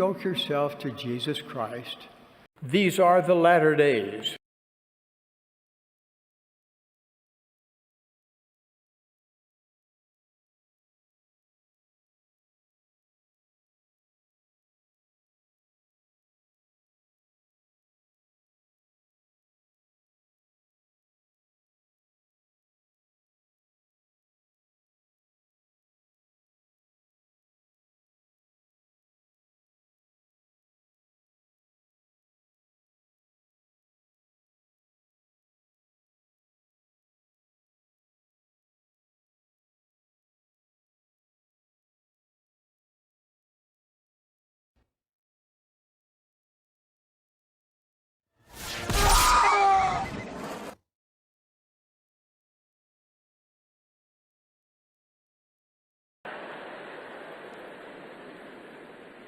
Yoke yourself to Jesus Christ. These are the latter days.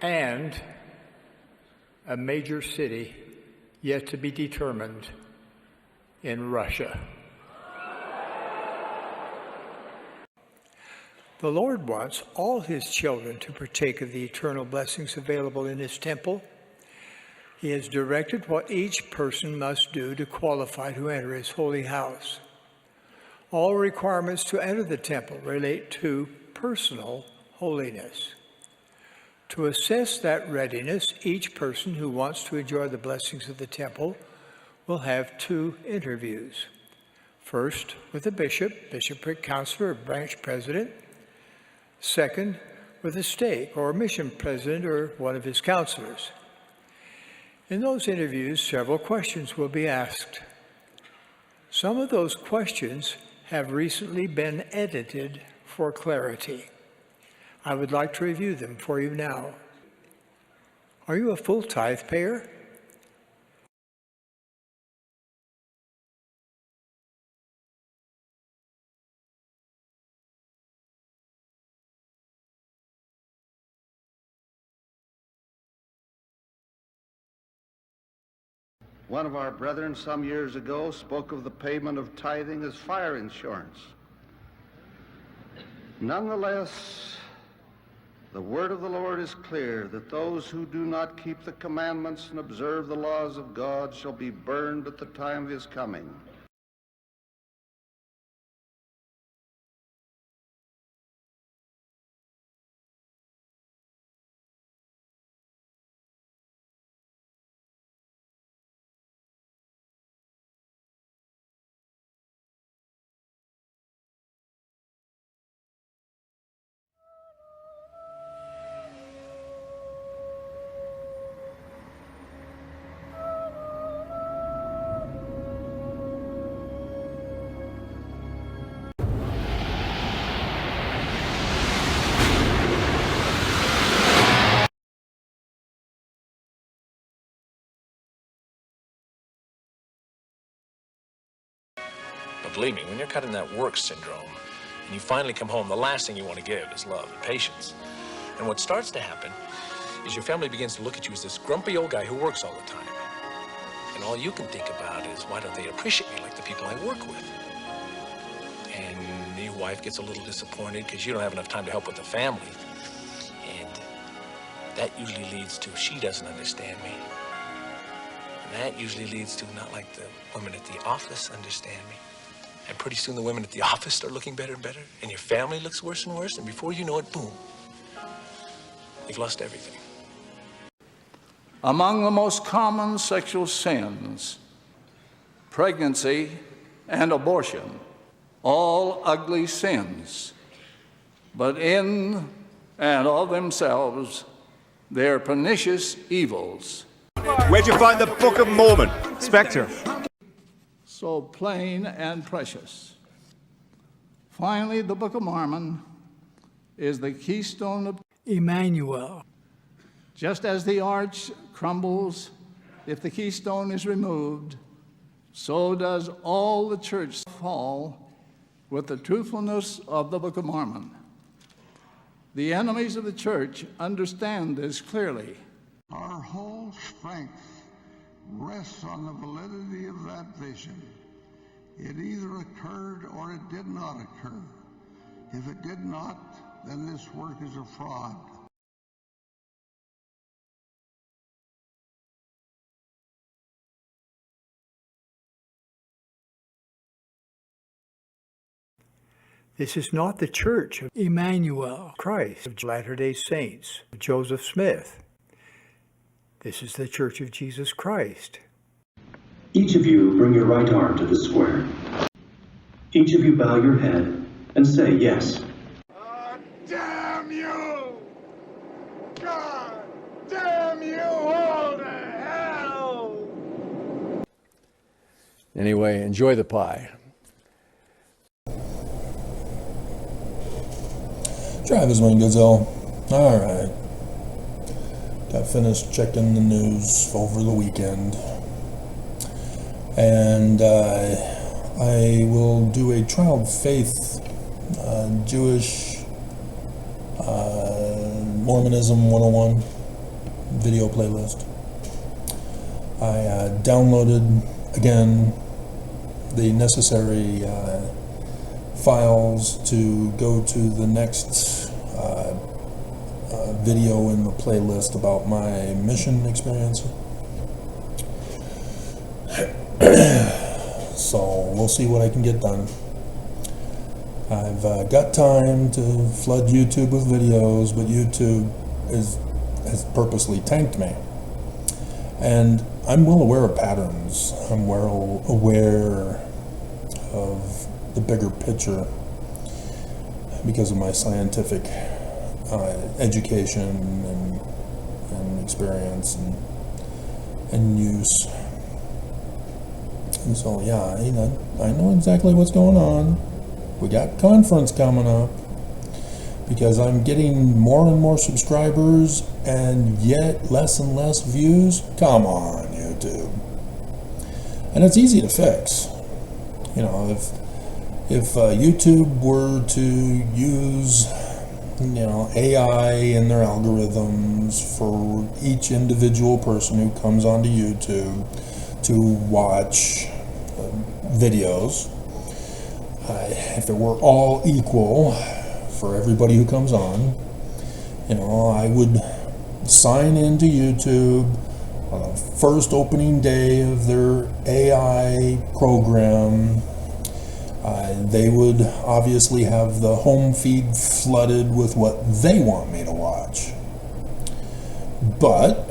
And a major city yet to be determined in Russia. The Lord wants all his children to partake of the eternal blessings available in his temple. He has directed what each person must do to qualify to enter his holy house. All requirements to enter the temple relate to personal holiness. To assess that readiness, each person who wants to enjoy the blessings of the temple will have 2 interviews. First, with a bishop, bishopric counselor, or branch president. Second, with a stake or mission president or one of his counselors. In those interviews, several questions will be asked. Some of those questions have recently been edited for clarity. I would like to review them for you now. Are you a full tithe payer? One of our brethren some years ago spoke of the payment of tithing as fire insurance. Nonetheless, the word of the Lord is clear that those who do not keep the commandments and observe the laws of God shall be burned at the time of his coming. But believe me, when you're caught in that work syndrome and you finally come home, the last thing you want to give is love and patience. And what starts to happen is your family begins to look at you as this grumpy old guy who works all the time. And all you can think about is, why don't they appreciate me like the people I work with? And your wife gets a little disappointed because you don't have enough time to help with the family. And that usually leads to, she doesn't understand me. And that usually leads to, not like the women at the office understand me. And pretty soon the women at the office start looking better and better, and your family looks worse and worse, and before you know it, boom, you've lost everything. Among the most common sexual sins, pregnancy and abortion, all ugly sins, but in and of themselves, they're pernicious evils. Where'd you find the Book of Mormon? Spectre. So plain and precious. Finally, the Book of Mormon is the keystone of Emmanuel. Just as the arch crumbles if the keystone is removed, so does all the church fall with the truthfulness of the Book of Mormon. The enemies of the church understand this clearly. Our whole strength rests on the validity of that vision. It either occurred or it did not occur. If it did not, then this work is a fraud. This is not the Church of Emmanuel, Christ of Latter-day Saints, Joseph Smith. This is the Church of Jesus Christ. Each of you bring your right arm to the square. Each of you bow your head and say yes. Damn you! God damn you all to hell! Anyway, enjoy the pie. Travis Wayne Goodell. All right. Got finished checking the news over the weekend. And I will do a trial of faith, Jewish Mormonism 101 video playlist. I downloaded, again, the necessary files to go to the next video in the playlist about my mission experience. So we'll see what I can get done. I've got time to flood YouTube with videos, but YouTube has purposely tanked me. And I'm well aware of patterns. I'm well aware of the bigger picture because of my scientific education and experience and use. And so, yeah, I know exactly what's going on. We got conference coming up because I'm getting more and more subscribers and yet less and less views. Come on, YouTube. And it's easy to fix. You know, if YouTube were to use, AI in their algorithms for each individual person who comes onto YouTube to watch videos, if it were all equal for everybody who comes on, I would sign into YouTube on the first opening day of their AI program. They would obviously have the home feed flooded with what they want me to watch. But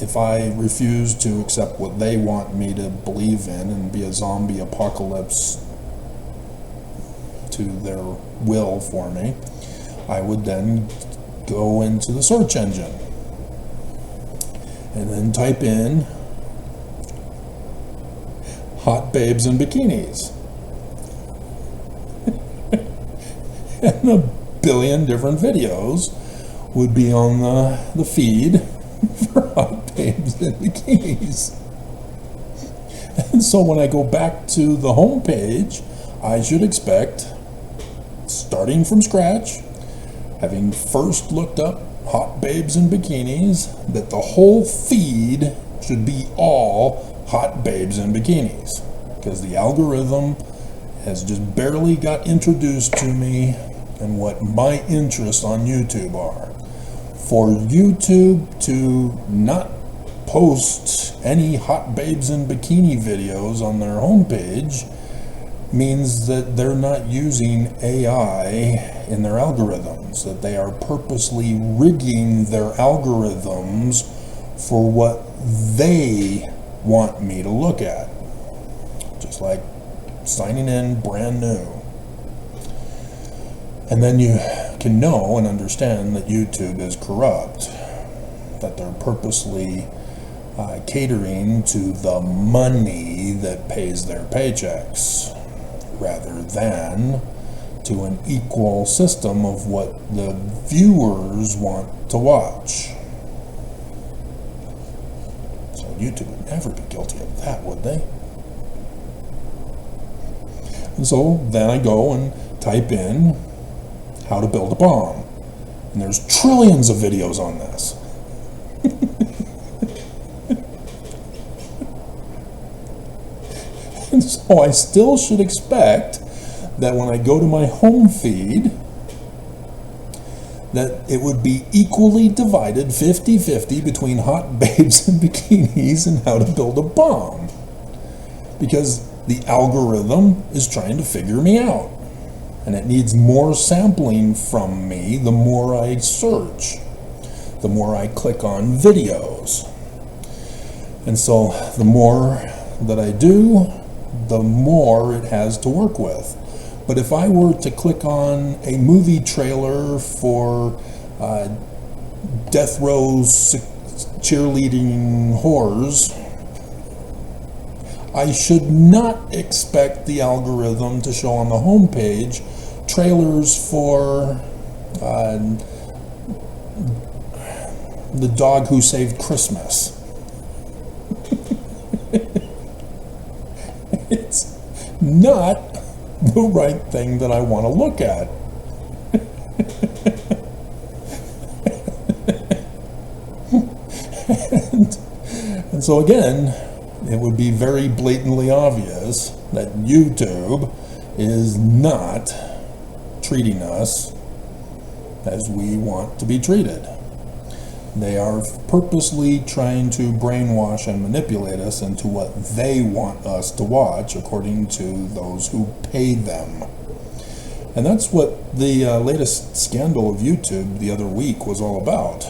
if I refuse to accept what they want me to believe in and be a zombie apocalypse to their will for me, I would then go into the search engine and then type in hot babes in bikinis. And a billion different videos would be on the feed for hot babes in bikinis. And so when I go back to the home page, I should expect, starting from scratch, having first looked up hot babes in bikinis, that the whole feed should be all hot babes in bikinis, because the algorithm has just barely got introduced to me and what my interests on YouTube are. For YouTube to not post any hot babes in bikini videos on their homepage means that they're not using AI in their algorithms, that they are purposely rigging their algorithms for what they want me to look at. Just like signing in brand new. And then you can know and understand that YouTube is corrupt, that they're purposely catering to the money that pays their paychecks, rather than to an equal system of what the viewers want to watch. So YouTube would never be guilty of that, would they? And so then I go and type in how to build a bomb. And there's trillions of videos on this. And so I still should expect that when I go to my home feed, that it would be equally divided 50-50 between hot babes and bikinis and how to build a bomb. Because the algorithm is trying to figure me out. And it needs more sampling from me the more I search, the more I click on videos. And so the more that I do, the more it has to work with. But if I were to click on a movie trailer for death row cheerleading whores, I should not expect the algorithm to show on the homepage trailers for The Dog Who Saved Christmas. It's not the right thing that I want to look at. and so again, it would be very blatantly obvious that YouTube is not treating us as we want to be treated. They are purposely trying to brainwash and manipulate us into what they want us to watch, according to those who pay them. And that's what the latest scandal of YouTube the other week was all about,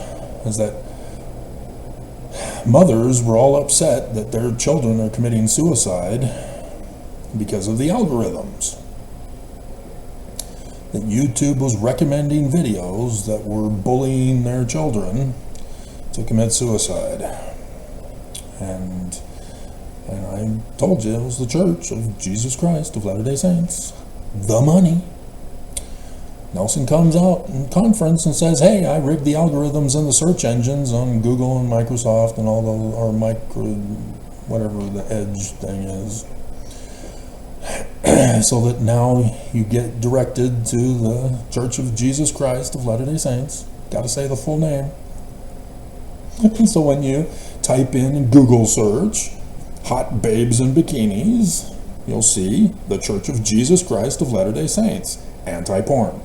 is that mothers were all upset that their children are committing suicide because of the algorithms. That YouTube was recommending videos that were bullying their children to commit suicide. And I told you it was the Church of Jesus Christ of Latter-day Saints. The money. Nelson comes out in conference and says, hey, I rigged the algorithms in the search engines on Google and Microsoft and all those, or whatever the Edge thing is. So that now you get directed to the Church of Jesus Christ of Latter-day Saints. Got to say the full name. So when you type in Google search, hot babes in bikinis, you'll see the Church of Jesus Christ of Latter-day Saints, anti-porn.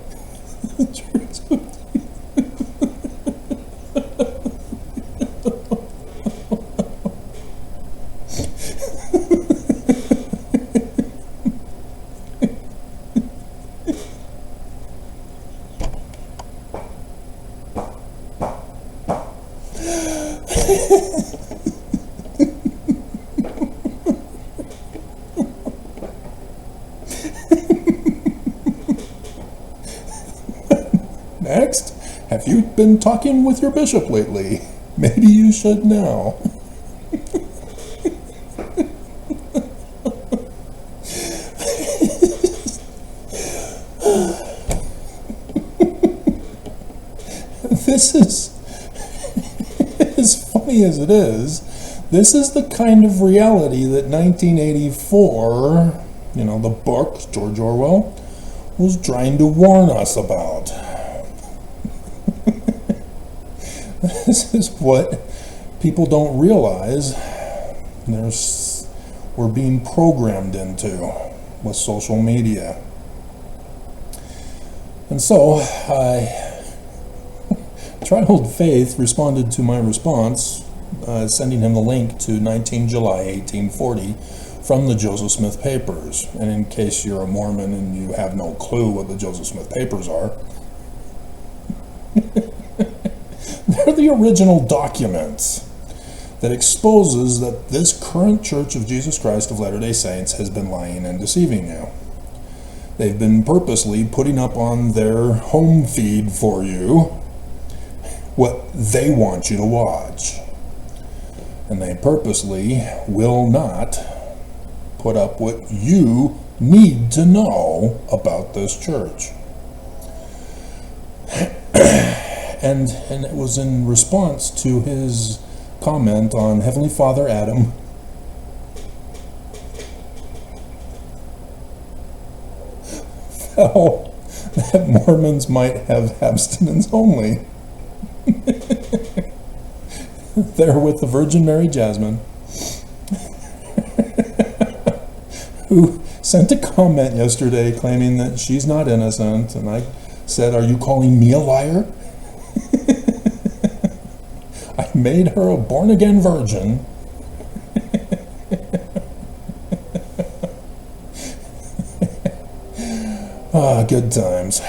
Next, have you been talking with your bishop lately? Maybe you should now. This is, as funny as it is, this is the kind of reality that 1984, the book, George Orwell, was trying to warn us about. This is what people don't realize we're being programmed into with social media. And so, Trialed Faith responded to my response, sending him the link to 19 July 1840 from the Joseph Smith Papers. And in case you're a Mormon and you have no clue what the Joseph Smith Papers are, they're the original documents that exposes that this current Church of Jesus Christ of Latter-day Saints has been lying and deceiving you. They've been purposely putting up on their home feed for you what they want you to watch. And they purposely will not put up what you need to know about this church. And it was in response to his comment on Heavenly Father Adam felt that Mormons might have abstinence only. There with the Virgin Mary Jasmine, who sent a comment yesterday claiming that she's not innocent, and I said, "Are you calling me a liar?" I made her a born-again virgin. Good times.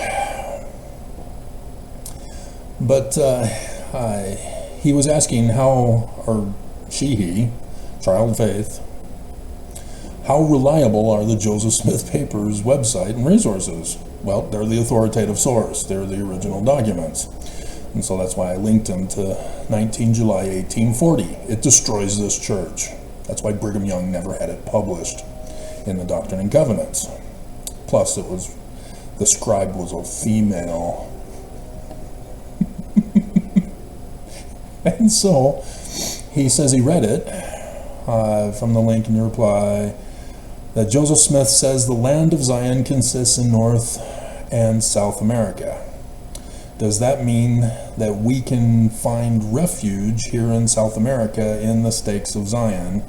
But he was asking how, or he, child of faith, how reliable are the Joseph Smith Papers website and resources? Well, they're the authoritative source. They're the original documents. And so that's why I linked them to 19 July 1840. It destroys this church. That's why Brigham Young never had it published in the Doctrine and Covenants. Plus, the scribe was a female. And so he says he read it from the link in your reply, that Joseph Smith says the land of Zion consists in North and South America. Does that mean that we can find refuge here in South America in the stakes of Zion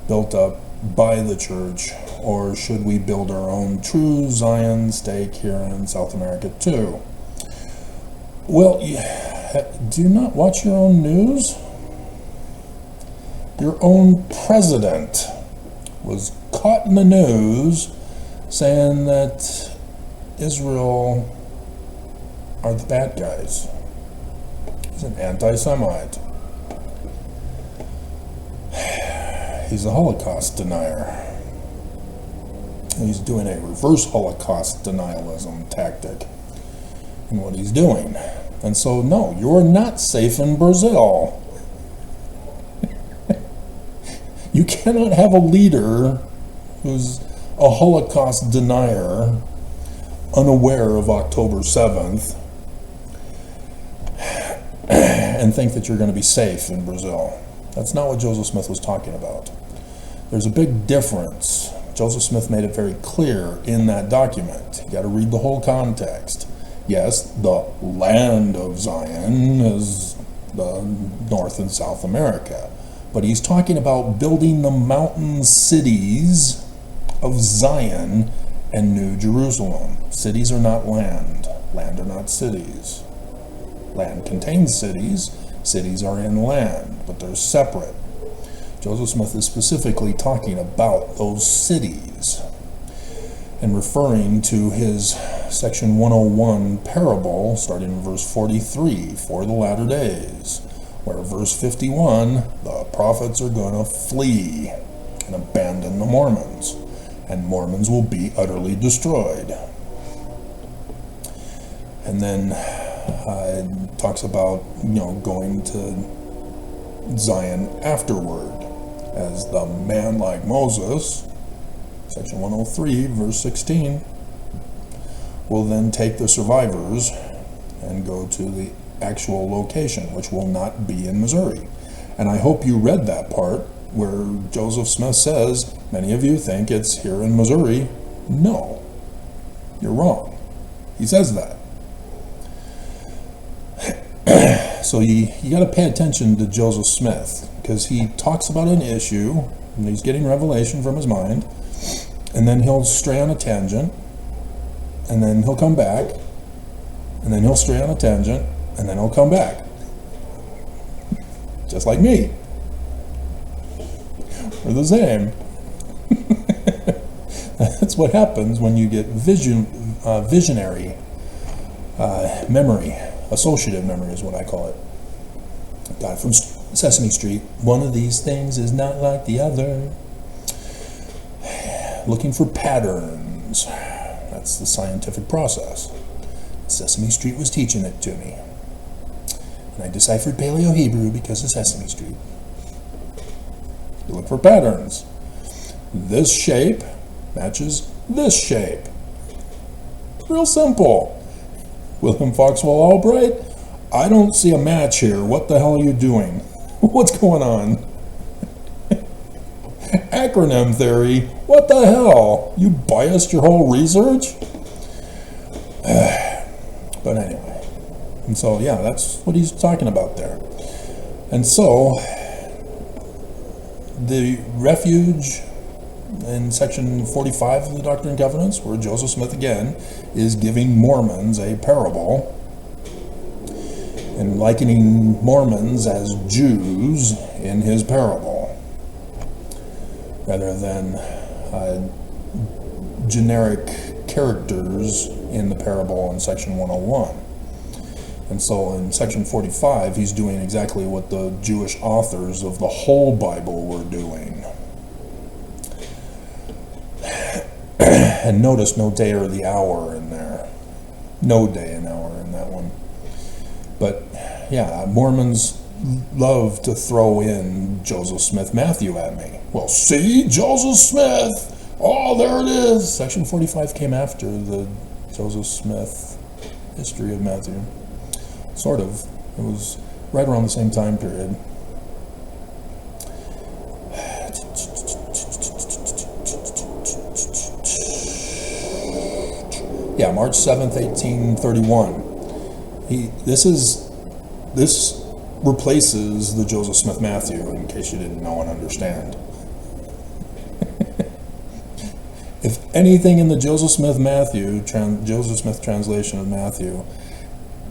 built up by the church, or should we build our own true Zion stake here in South America too? Well, do you not watch your own news? Your own president was caught in the news saying that Israel are the bad guys. He's an anti-Semite. He's a Holocaust denier. He's doing a reverse Holocaust denialism tactic in what he's doing. And so, no, you're not safe in Brazil. You cannot have a leader who's a Holocaust denier, unaware of October 7th, and think that you're going to be safe in Brazil. That's not what Joseph Smith was talking about. There's a big difference. Joseph Smith made it very clear in that document. You got to read the whole context. Yes, the land of Zion is the North and South America. But he's talking about building the mountain cities of Zion and New Jerusalem. Cities are not land. Land are not cities. Land contains cities. Cities are in land, but they're separate. Joseph Smith is specifically talking about those cities and referring to his section 101 parable, starting in verse 43, for the latter days, where verse 51, the prophets are going to flee and abandon the Mormons, and Mormons will be utterly destroyed. And then talks about, going to Zion afterward as the man like Moses, section 103, verse 16, will then take the survivors and go to the actual location, which will not be in Missouri. And I hope you read that part where Joseph Smith says, many of you think it's here in Missouri. No, you're wrong. He says that. So you got to pay attention to Joseph Smith, because he talks about an issue and he's getting revelation from his mind, and then he'll stray on a tangent, and then he'll come back, and then he'll stray on a tangent, and then he'll come back. Just like me. We're the same. That's what happens when you get visionary memory. Associative memory is what I call it. Got it from Sesame Street. One of these things is not like the other. Looking for patterns. That's the scientific process. Sesame Street was teaching it to me. And I deciphered Paleo-Hebrew because of Sesame Street. You look for patterns. This shape matches this shape. Real simple. William Foxwell Albright, I don't see a match here. What the hell are you doing? What's going on? Acronym theory, what the hell? You biased your whole research? But anyway, and so yeah, that's what he's talking about there. And so the refuge in section 45 of the Doctrine and Covenants, where Joseph Smith again is giving Mormons a parable and likening Mormons as Jews in his parable, rather than generic characters in the parable in section 101. And so in section 45, he's doing exactly what the Jewish authors of the whole Bible were doing. And notice no day or the hour in there. No day and hour in that one. But yeah, Mormons love to throw in Joseph Smith Matthew at me. Well, see, Joseph Smith! Oh, there it is! Section 45 came after the Joseph Smith history of Matthew. Sort of. It was right around the same time period. Yeah, March 7th, 1831. This replaces the Joseph Smith Matthew, in case you didn't know and understand. If anything in the Joseph Smith translation of Matthew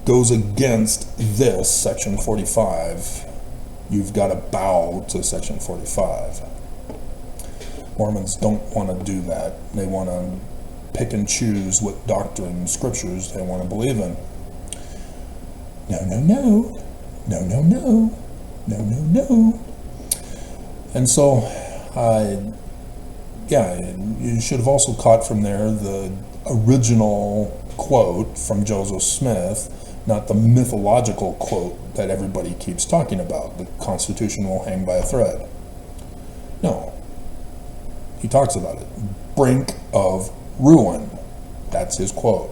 goes against this, section 45, you've got to bow to section 45. Mormons don't want to do that. They want to pick and choose what doctrine, scriptures they want to believe in. No, no, no. No, no, no. No, no, no. And so, you should have also caught from there the original quote from Joseph Smith, not the mythological quote that everybody keeps talking about. The Constitution will hang by a thread. No. He talks about it. Brink of ruin. That's his quote.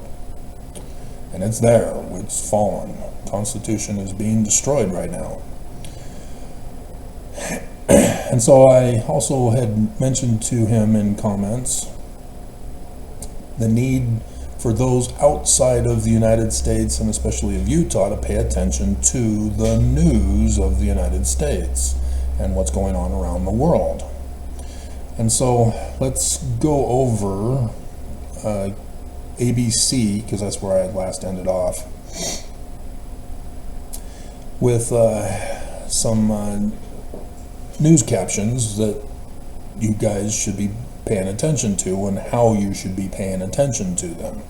And it's there. It's fallen. Constitution is being destroyed right now. And so I also had mentioned to him in comments the need for those outside of the United States, and especially of Utah, to pay attention to the news of the United States and what's going on around the world. And so let's go over ABC, because that's where I had last ended off, with some news captions that you guys should be paying attention to and how you should be paying attention to them.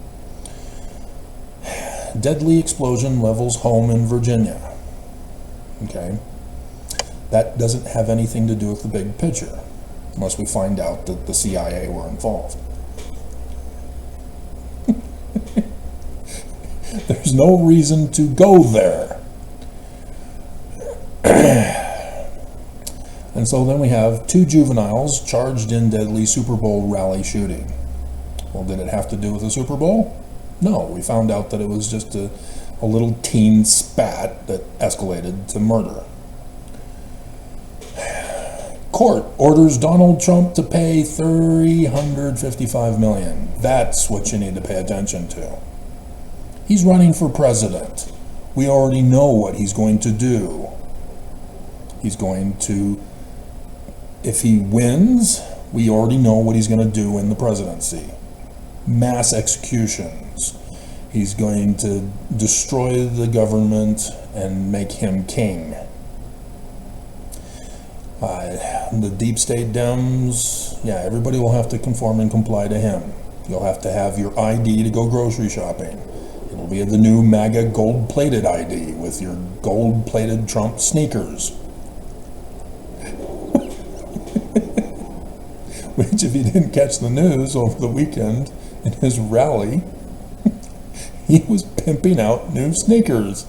Deadly explosion levels home in Virginia. Okay. That doesn't have anything to do with the big picture, unless we find out that the CIA were involved. There's no reason to go there. And so then we have 2 juveniles charged in deadly Super Bowl rally shooting. Well, did it have to do with the Super Bowl? No, we found out that it was just a little teen spat that escalated to murder. Court orders Donald Trump to pay $355 million. That's what you need to pay attention to. He's running for president. We already know what he's going to do. He's going to, if he wins, we already know what he's going to do in the presidency. Mass executions. He's going to destroy the government and make him king. The deep state Dems, yeah, everybody will have to conform and comply to him. You'll have to have your ID to go grocery shopping. It'll be the new MAGA gold-plated ID with your gold-plated Trump sneakers. Which, if you didn't catch the news over the weekend in his rally, he was pimping out new sneakers.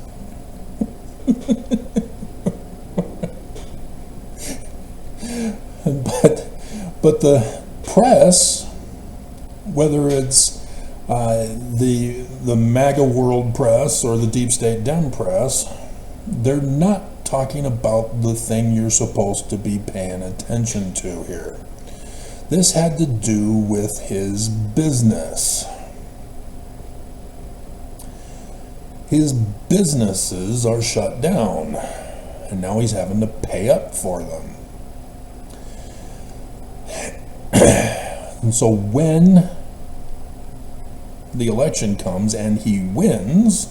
But the press, whether it's the MAGA world press or the deep state Dem press, they're not talking about the thing you're supposed to be paying attention to here. This had to do with his business. His businesses are shut down, and now he's having to pay up for them. And so when the election comes and he wins,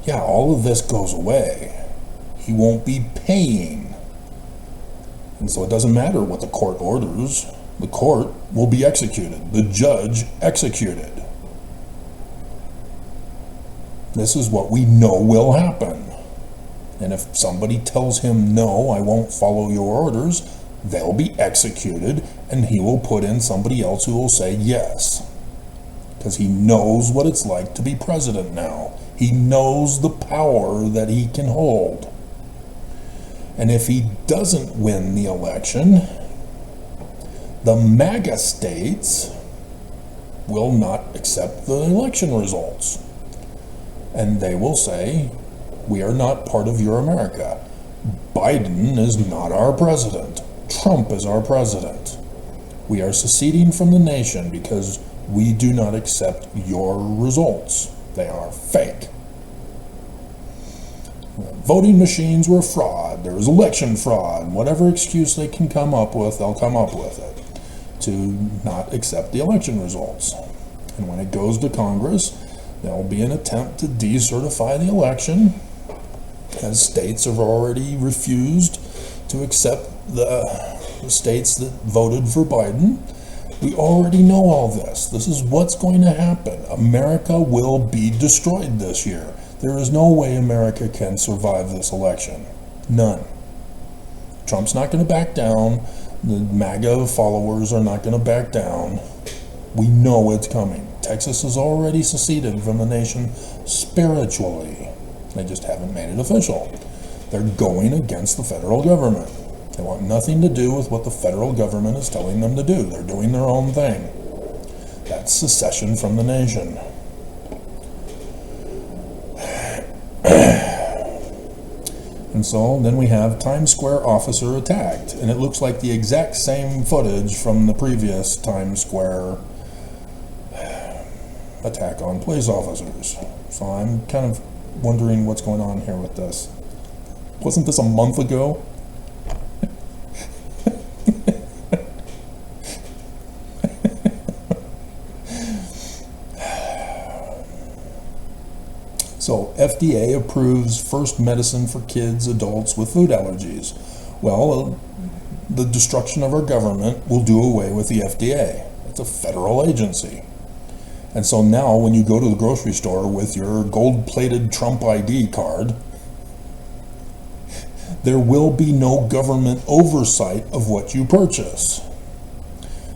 yeah, all of this goes away. He won't be paying. And so it doesn't matter what the court orders. The court will be executed. The judge executed. This is what we know will happen. And if somebody tells him, no, I won't follow your orders, they'll be executed, and he will put in somebody else who will say yes. Because he knows what it's like to be president now. He knows the power that he can hold. And if he doesn't win the election, the MAGA states will not accept the election results. And they will say, we are not part of your America. Biden is not our president. Trump is our president. We are seceding from the nation because we do not accept your results. They are fake. Voting machines were fraud. There was election fraud. Whatever excuse they can come up with, they'll come up with it to not accept the election results. And when it goes to Congress, there will be an attempt to decertify the election, as states have already refused to accept the states that voted for Biden. We already know all this. This is what's going to happen. America will be destroyed this year. There is no way America can survive this election. None. Trump's not going to back down. The MAGA followers are not going to back down. We know it's coming. Texas has already seceded from the nation spiritually. They just haven't made it official. They're going against the federal government. They want nothing to do with what the federal government is telling them to do. They're doing their own thing. That's secession from the nation. And so then we have Times Square officer attacked, and it looks like the exact same footage from the previous Times Square attack on police officers. So I'm kind of wondering what's going on here with this. Wasn't this a month ago? So FDA approves first medicine for kids, adults with food allergies. Well, the destruction of our government will do away with the FDA. It's a federal agency. And so now when you go to the grocery store with your gold-plated Trump ID card, there will be no government oversight of what you purchase.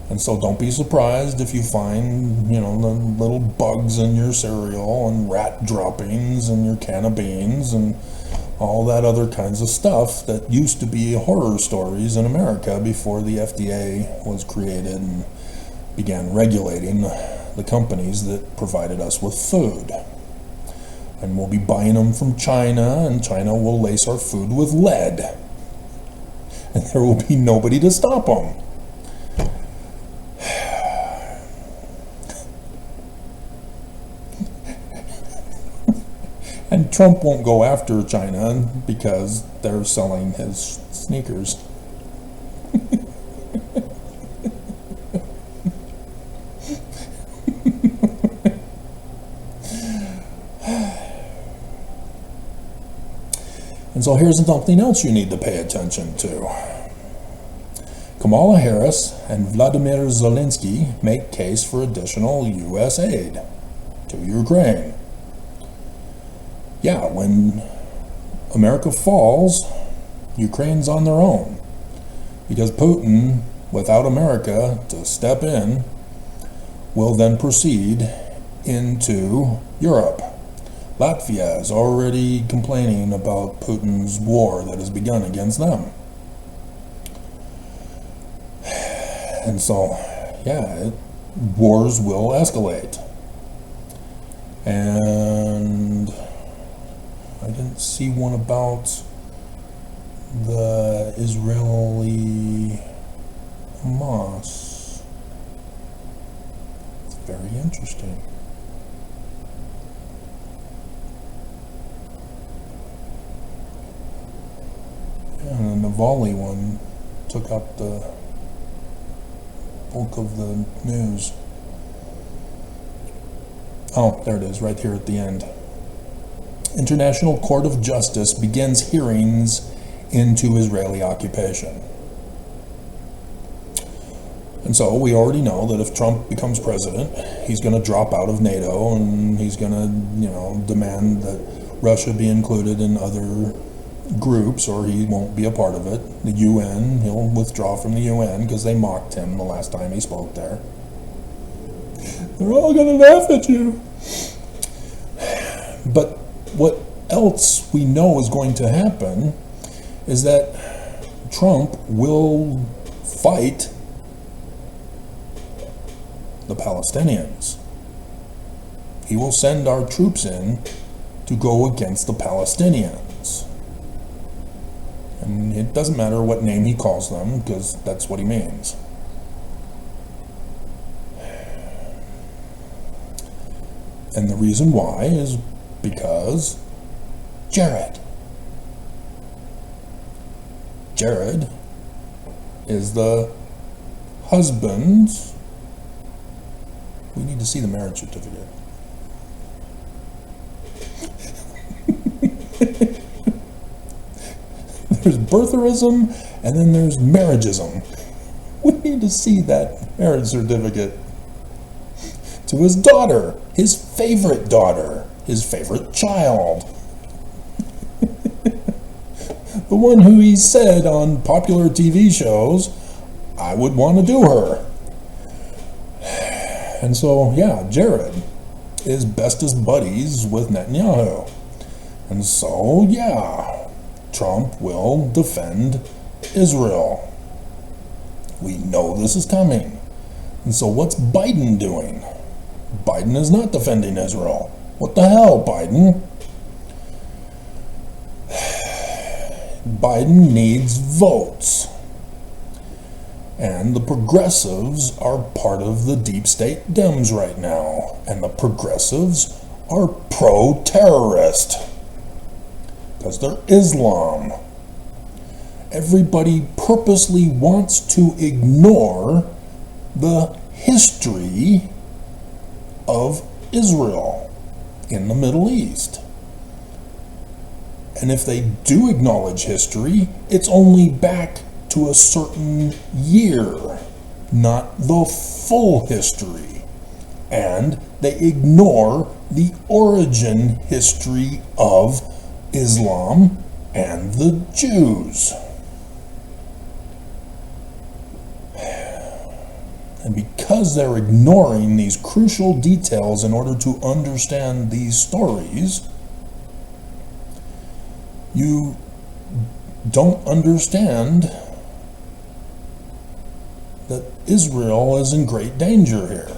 And so don't be surprised if you find, the little bugs in your cereal and rat droppings in your can of beans and all that other kinds of stuff that used to be horror stories in America before the FDA was created and began regulating the companies that provided us with food. And we'll be buying them from China, and China will lace our food with lead. And there will be nobody to stop them. And Trump won't go after China because they're selling his sneakers. And so here's something else you need to pay attention to. Kamala Harris and Vladimir Zelensky make case for additional U.S. aid to Ukraine. Yeah, when America falls, Ukraine's on their own. Because Putin, without America to step in, will then proceed into Europe. Latvia is already complaining about Putin's war that has begun against them. And so, wars will escalate. And I didn't see one about the Israeli Hamas. It's very interesting. And the Navalny one took up the bulk of the news. Oh, there it is, right here at the end. International Court of Justice begins hearings into Israeli occupation. And so we already know that if Trump becomes president, he's going to drop out of NATO, and he's going to, demand that Russia be included in other groups, or he won't be a part of it. The UN, he'll withdraw from the UN because they mocked him the last time he spoke there. They're all going to laugh at you. But what else we know is going to happen is that Trump will fight the Palestinians. He will send our troops in to go against the Palestinians. And it doesn't matter what name he calls them, because that's what he means. And the reason why is because Jared is the husband. We need to see the marriage certificate. There's birtherism, and then there's marriageism. We need to see that marriage certificate to his daughter, his favorite child. The one who he said on popular TV shows, I would want to do her. And so, yeah, Jared is bestest buddies with Netanyahu. And so, yeah, Trump will defend Israel. We know this is coming. And so what's Biden doing? Biden is not defending Israel. What the hell, Biden? Biden needs votes. And the progressives are part of the deep state Dems right now. And the progressives are pro-terrorist. Because they're Islam. Everybody purposely wants to ignore the history of Israel in the Middle East. And if they do acknowledge history, it's only back to a certain year, not the full history. And they ignore the origin history of Islam and the Jews. And because they're ignoring these crucial details in order to understand these stories, you don't understand that Israel is in great danger here.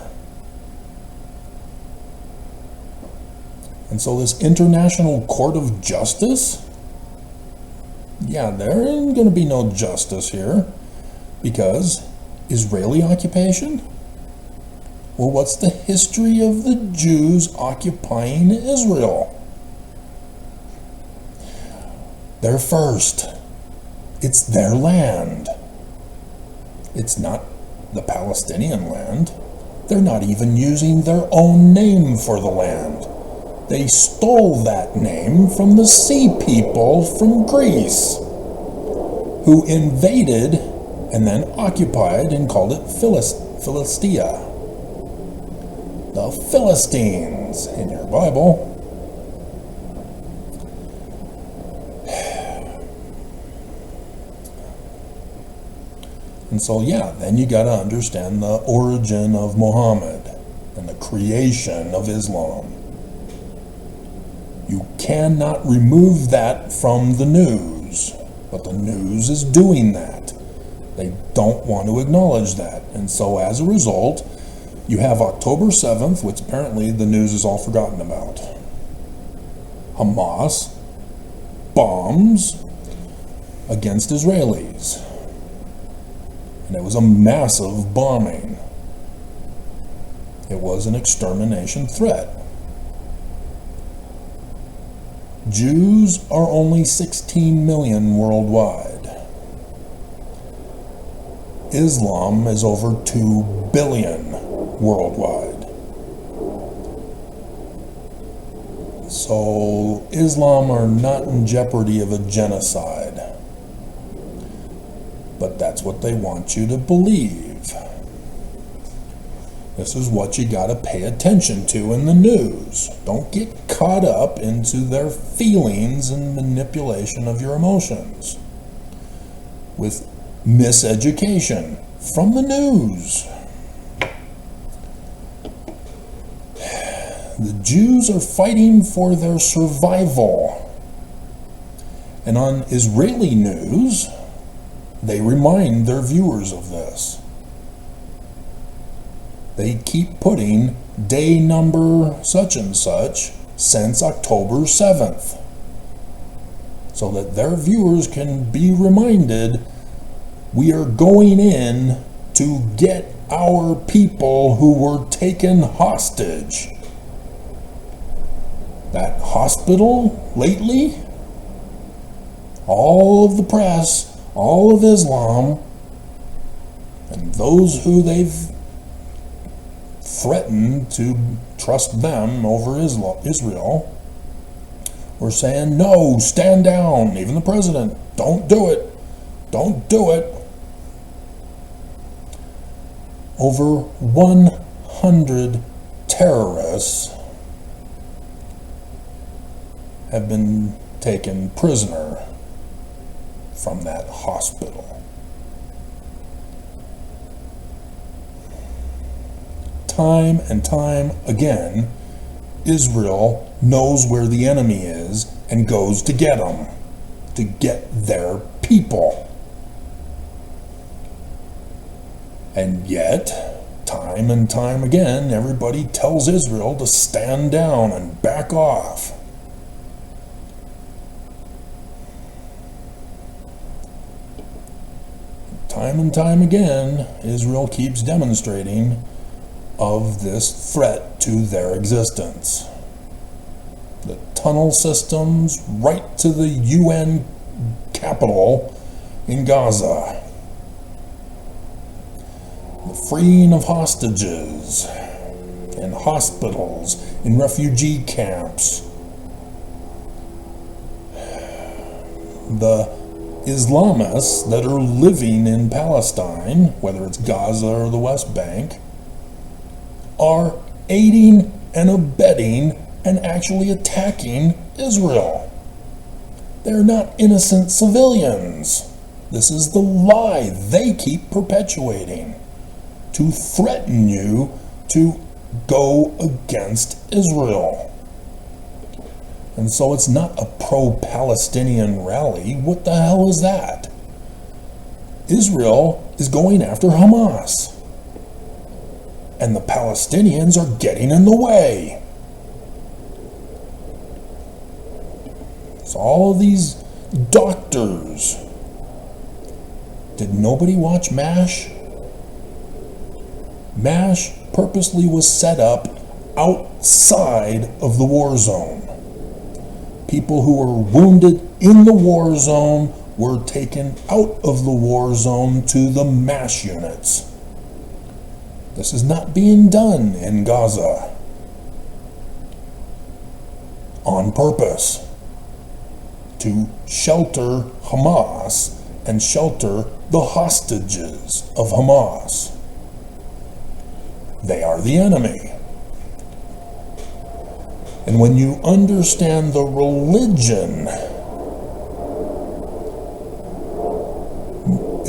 And so this International Court of Justice, yeah, there ain't going to be no justice here, because Israeli occupation? Well, what's the history of the Jews occupying Israel? They're first. It's their land. It's not the Palestinian land. They're not even using their own name for the land. They stole that name from the sea people from Greece, who invaded and then occupied and called it Philistia. The Philistines in your Bible. And so, yeah, then you got to understand the origin of Muhammad and the creation of Islam. You cannot remove that from the news, but the news is doing that. They don't want to acknowledge that. And so as a result, you have October 7th, which apparently the news is all forgotten about. Hamas bombs against Israelis. And it was a massive bombing. It was an extermination threat. Jews are only 16 million worldwide. Islam is over 2 billion worldwide. So Islam are not in jeopardy of a genocide. But that's what they want you to believe. This is what you got to pay attention to in the news. Don't get caught up into their feelings and manipulation of your emotions with miseducation from the news. The Jews are fighting for their survival. And on Israeli news, they remind their viewers of this. They keep putting day number such and such since October 7th, so that their viewers can be reminded we are going in to get our people who were taken hostage. That hospital lately, all of the press, all of Islam, and those who they've threatened to trust them over Israel, were saying, no, stand down. Even the president, don't do it. Don't do it. Over 100 terrorists have been taken prisoner from that hospital. Time and time again, Israel knows where the enemy is and goes to get them, to get their people. And yet, time and time again, everybody tells Israel to stand down and back off. Time and time again, Israel keeps demonstrating of this threat to their existence. The tunnel systems right to the UN capital in Gaza. The freeing of hostages in hospitals, in refugee camps. The Islamists that are living in Palestine, whether it's Gaza or the West Bank, are aiding and abetting and actually attacking Israel. They're not innocent civilians. This is the lie they keep perpetuating to threaten you to go against Israel. And so it's not a pro-Palestinian rally. What the hell is that? Israel is going after Hamas. And the Palestinians are getting in the way. So all of these doctors. Did nobody watch MASH? MASH purposely was set up outside of the war zone. People who were wounded in the war zone were taken out of the war zone to the MASH units. This is not being done in Gaza on purpose to shelter Hamas and shelter the hostages of Hamas. They are the enemy. And when you understand the religion,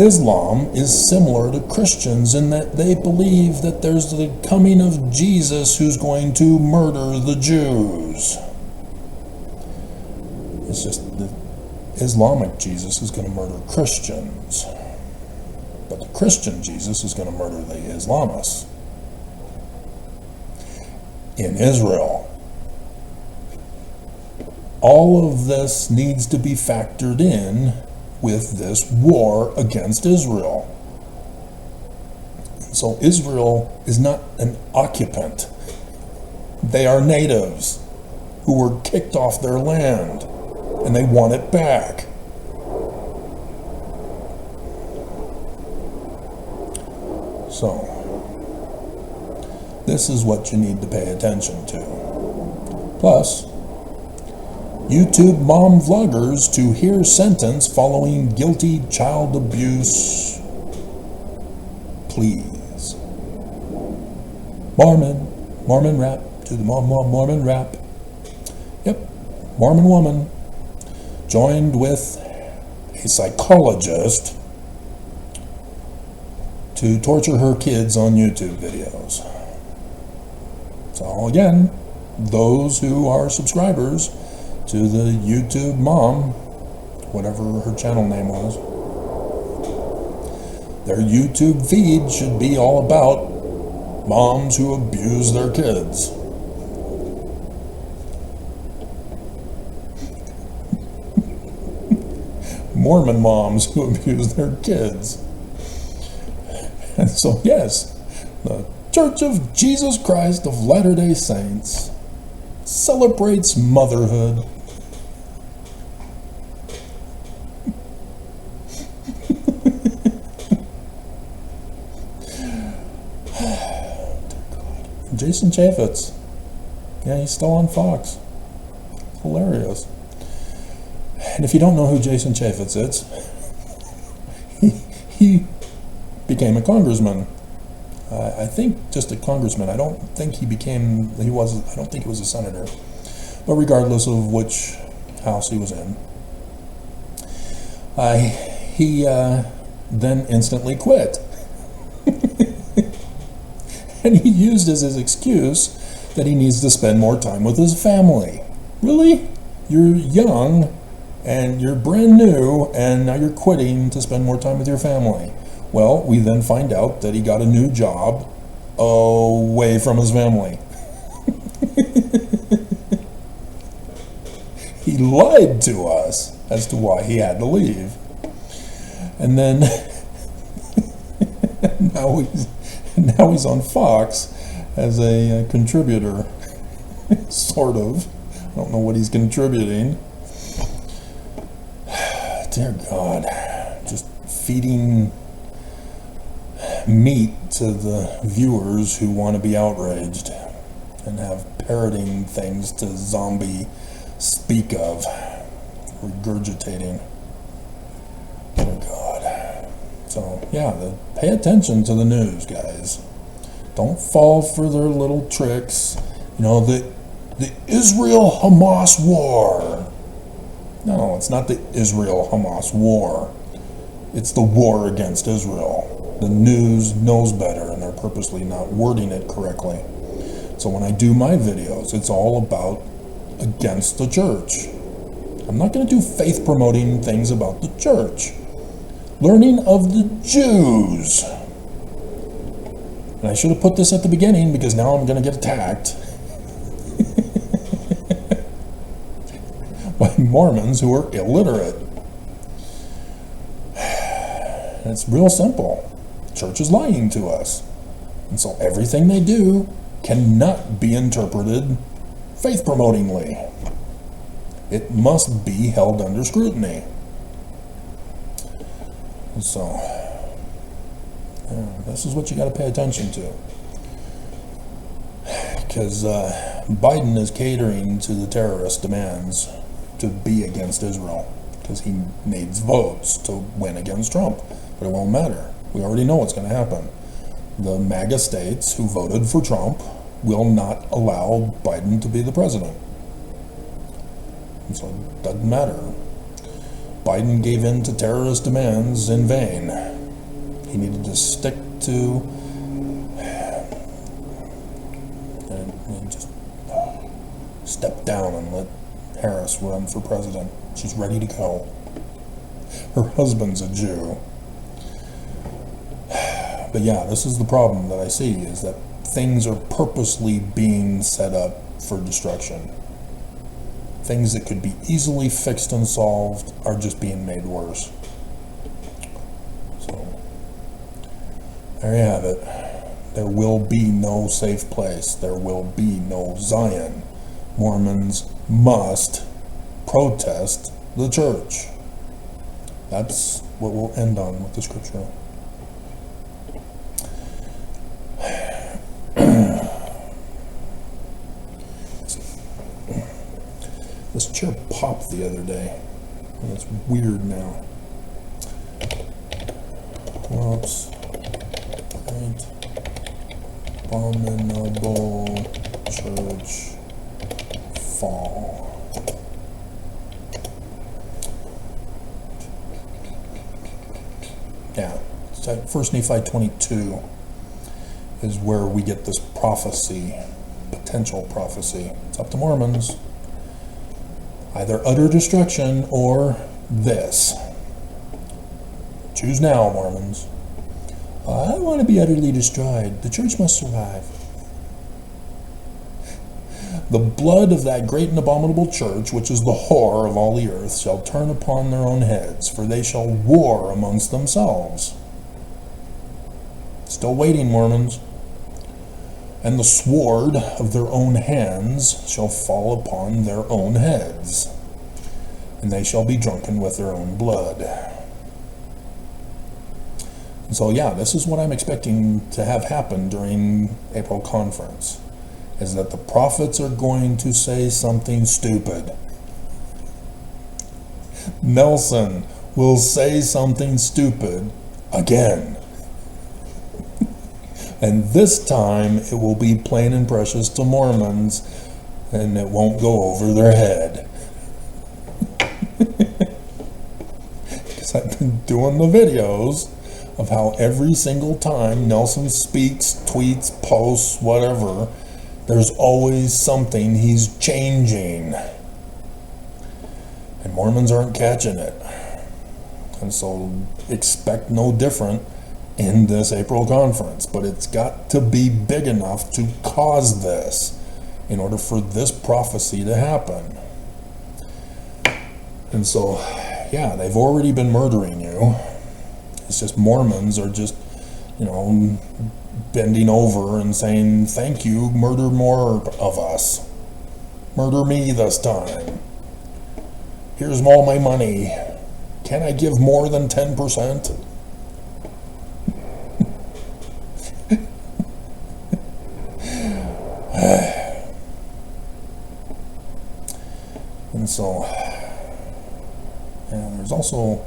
Islam is similar to Christians in that they believe that there's the coming of Jesus who's going to murder the Jews. It's just the Islamic Jesus is going to murder Christians. But the Christian Jesus is going to murder the Islamists. In Israel. All of this needs to be factored in with this war against Israel. So Israel is not an occupant. They are natives who were kicked off their land, and they want it back. So, this is what you need to pay attention to. Plus, YouTube mom vloggers to hear sentence following guilty child abuse. Please. Mormon rap, to the Mormon rap. Yep, Mormon woman joined with a psychologist to torture her kids on YouTube videos. So again, those who are subscribers to the YouTube mom, whatever her channel name was, their YouTube feed should be all about moms who abuse their kids. Mormon moms who abuse their kids. And so, yes, the Church of Jesus Christ of Latter-day Saints celebrates motherhood. Jason Chaffetz. Yeah, he's still on Fox. Hilarious. And if you don't know who Jason Chaffetz is, he became a congressman. I think just a congressman. I don't think he was a senator. But regardless of which house he was in, he then instantly quit. And he used as his excuse that he needs to spend more time with his family. Really? You're young and you're brand new and now you're quitting to spend more time with your family. Well, we then find out that he got a new job away from his family. He lied to us as to why he had to leave. And then now he's on Fox as a contributor, sort of. I don't know what he's contributing. Dear God, just feeding meat to the viewers who want to be outraged and have parroting things to zombie speak of, regurgitating. Dear God. So, yeah, pay attention to the news, guys. Don't fall for their little tricks. You know, the Israel-Hamas war. No, it's not the Israel-Hamas war. It's the war against Israel. The news knows better, and they're purposely not wording it correctly. So when I do my videos, it's all about against the church. I'm not going to do faith-promoting things about the church. Learning of the Jews. And I should have put this at the beginning because now I'm going to get attacked by Mormons who are illiterate. And it's real simple. The church is lying to us. And so everything they do cannot be interpreted faith-promotingly. It must be held under scrutiny. And so, this is what you got to pay attention to. Because Biden is catering to the terrorist demands to be against Israel. Because he needs votes to win against Trump. But it won't matter. We already know what's going to happen. The MAGA states who voted for Trump will not allow Biden to be the president. And so it doesn't matter. Biden gave in to terrorist demands in vain. He needed to stick to and just step down and let Harris run for president. She's ready to go. Her husband's a Jew. But yeah, this is the problem that I see, is that things are purposely being set up for destruction. Things that could be easily fixed and solved are just being made worse. So, there you have it. There will be no safe place. There will be no Zion. Mormons must protest the church. That's what we'll end on with the scripture. This chair popped the other day, and it's weird now. Whoops. Right. Abominable church fall. Yeah, so 1 Nephi 22 is where we get this prophecy, potential prophecy. It's up to Mormons. Either utter destruction or this. Choose now, Mormons. I want to be utterly destroyed. The church must survive. The blood of that great and abominable church, which is the whore of all the earth, shall turn upon their own heads, for they shall war amongst themselves. Still waiting, Mormons. And the sword of their own hands shall fall upon their own heads, and they shall be drunken with their own blood. And so, yeah, this is what I'm expecting to have happen during April conference, is that the prophets are going to say something stupid. Nelson will say something stupid again. And this time it will be plain and precious to Mormons, and it won't go over their head. Because I've been doing the videos of how every single time Nelson speaks, tweets, posts, whatever, there's always something he's changing. And Mormons aren't catching it. And so expect no different in this April conference. But it's got to be big enough to cause this in order for this prophecy to happen. And so, yeah, they've already been murdering you. It's just Mormons are just, bending over and saying, thank you, murder more of us. Murder me this time. Here's all my money. Can I give more than 10%? And so, yeah, there's also,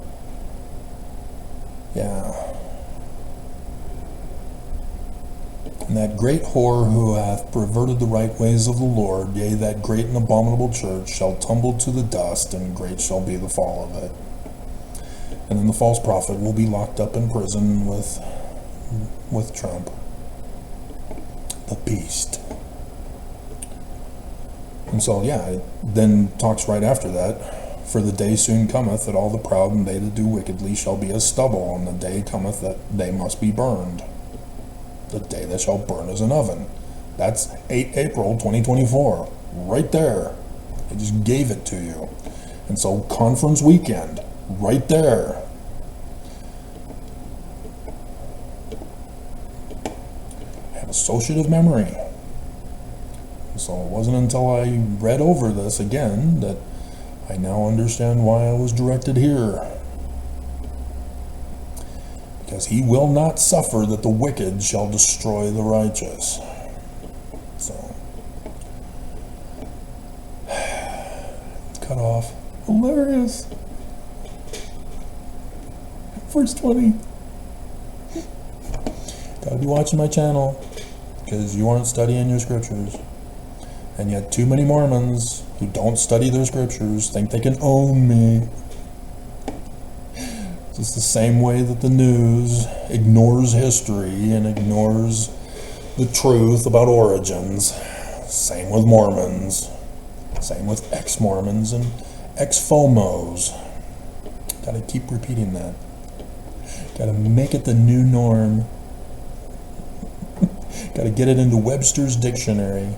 and that great whore who hath perverted the right ways of the Lord, yea, that great and abominable church shall tumble to the dust, and great shall be the fall of it. And then the false prophet will be locked up in prison with Trump, the beast. And so, yeah, it then talks right after that, for the day soon cometh that all the proud and they that do wickedly shall be as stubble, and the day cometh that they must be burned. The day that shall burn as an oven. That's 8 April 2024. Right there. I just gave it to you. And so conference weekend. Right there. I have associative memory. So it wasn't until I read over this again that I now understand why I was directed here. Because he will not suffer that the wicked shall destroy the righteous. So, cut off. Hilarious. Verse 20. Gotta be watching my channel, because you aren't studying your scriptures. And yet too many Mormons who don't study their scriptures think they can own me. It's the same way that the news ignores history and ignores the truth about origins. Same with Mormons. Same with ex-Mormons and ex-FOMOs. Gotta keep repeating that. Gotta make it the new norm. Gotta get it into Webster's dictionary.